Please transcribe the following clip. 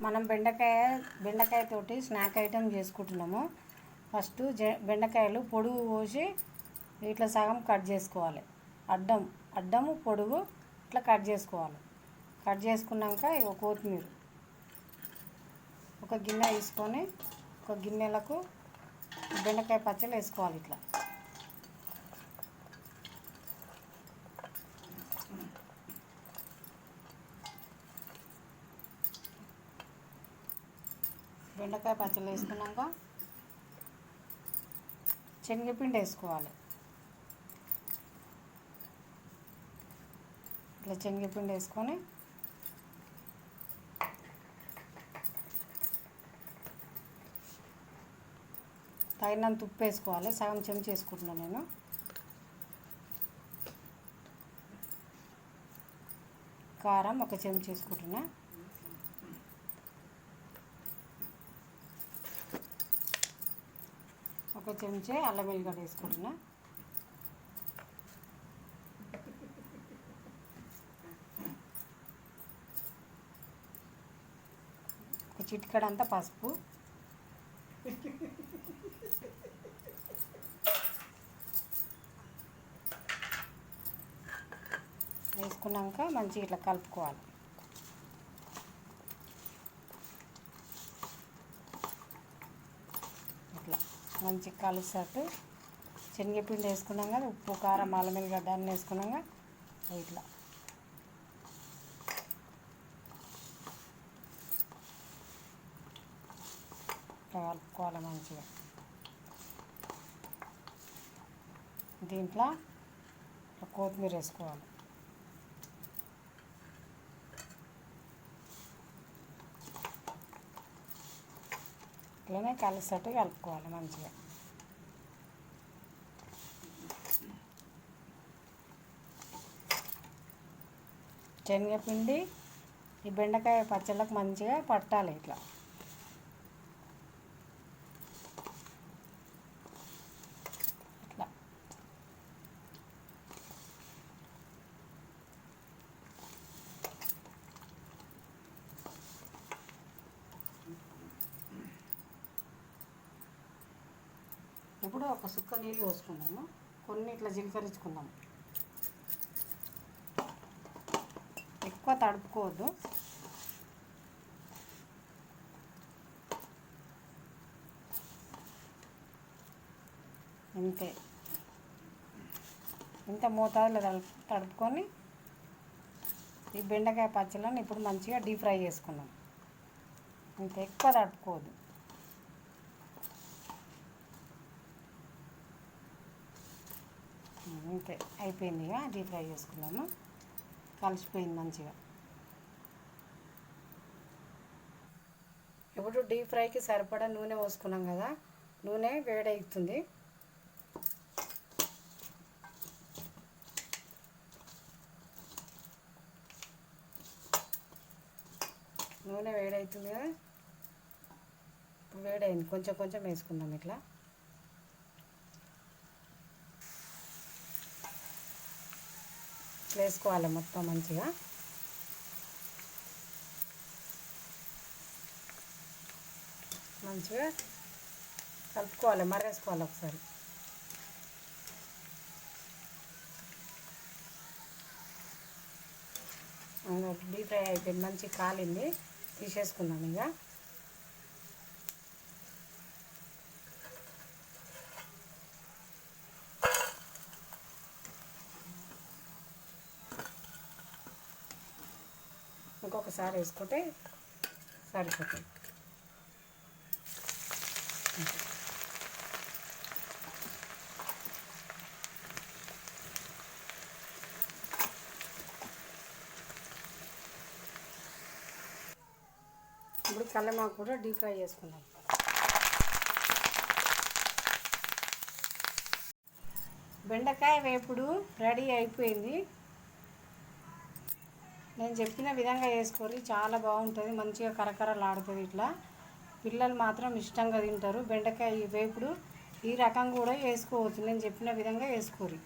మనం బెండకాయతోటి snack item చేసుకుంటున్నాము. First బెండకాయలు పొడుగు కోసి ఇట్లా సగం కట్ చేసుకోవాలి. అడ్డము పొడుగు ఇట్లా కట్ చేసుకోవాలి. కట్ చేసుకున్నాక ఇక కొత్తిమీర ఒక గిన్నె తీసుకొని ఒక గిన్నెలకు బెండకాయ పచ్చళ్ళు వేసుకోవాలి. ఇట్లా బెండకాయ పచ్చళ్ళు వేసుకున్నాక శనగపిండి వేసుకోవాలి. ఇట్లా శనగపిండి వేసుకొని తగినంత ఉప్పు వేసుకోవాలి. సగం చెంచా వేసుకుంటున్నాను నేను. కారం ఒక చెంచా వేసుకుంటున్నా. ఒక చెంచా అల్లం వెల్లిగడ్డ వేసుకుంటున్నా. ఒక చిటికెడంతా పసుపు, వేసుకున్నాక మంచిగా ఇట్లా కలుపుకోవాలి. ఇట్లా మంచిగా కలిసేటట్టు శనగపిండి వేసుకున్నాం కదా, ఉప్పు కారం అల్లం వెల్లిగడ్డ అన్నీ వేసుకున్నాక ఇట్లా కలుపుకోవాలి మంచిగా. దీంట్లో కొత్తిమీర వేసుకోవాలి. ఇట్లనే కలిసేటట్టు కలుపుకోవాలి మంచిగా. శనగపిండి ఈ బెండకాయ పచ్చళ్ళకు మంచిగా పట్టాలి. ఇట్లా ఇట్లా ఇప్పుడు ఒక సుక్క నీళ్ళు పోసుకున్నాము. కొన్ని ఇట్లా జీలకరించుకున్నాము. ఎక్కువ తడుపుకోవద్దు. ఇంత మోతాదులో తడుపుకొని ఈ బెండకాయ పచ్చళ్ళని ఇప్పుడు మంచిగా డీప్ ఫ్రై చేసుకున్నాం. ఇంత ఎక్కువ తడుపుకోవద్దు. అంతే అయిపోయింది. ఇక డీప్ ఫ్రై చేసుకున్నాము. కలిసిపోయింది మంచిగా. ఇప్పుడు డీప్ ఫ్రైకి సరిపడా నూనె పోసుకున్నాం కదా, నూనె వేడవుతుంది. నూనె వేడవుతుంది కదా, ఇప్పుడు వేడైంది. కొంచెం కొంచెం వేసుకుందాం. ఇట్లా వేసుకోవాలి మొత్తం మంచిగా. మంచిగా కలుపుకోవాలి, మరగేసుకోవాలి ఒకసారి. డీప్ ఫ్రై అయిపోయింది, మంచిగా కాలింది. తీసేసుకున్నాం. ఇక ఇంకొకసారి వేసుకుంటే సరిపోతుంది. ఇప్పుడు కల్లెమాకు కూడా డీప్ ఫ్రై చేసుకుందాం. బెండకాయ వేపుడు రెడీ అయిపోయింది. నేను చెప్పిన విధంగా వేసుకోవాలి. చాలా బాగుంటుంది, మంచిగా కరకరలాడుతుంది. ఇట్లా పిల్లలు మాత్రం ఇష్టంగా తింటారు. బెండకాయ వేపుడు ఈ రకం కూడా వేసుకోవచ్చు. నేను చెప్పిన విధంగా వేసుకోరు.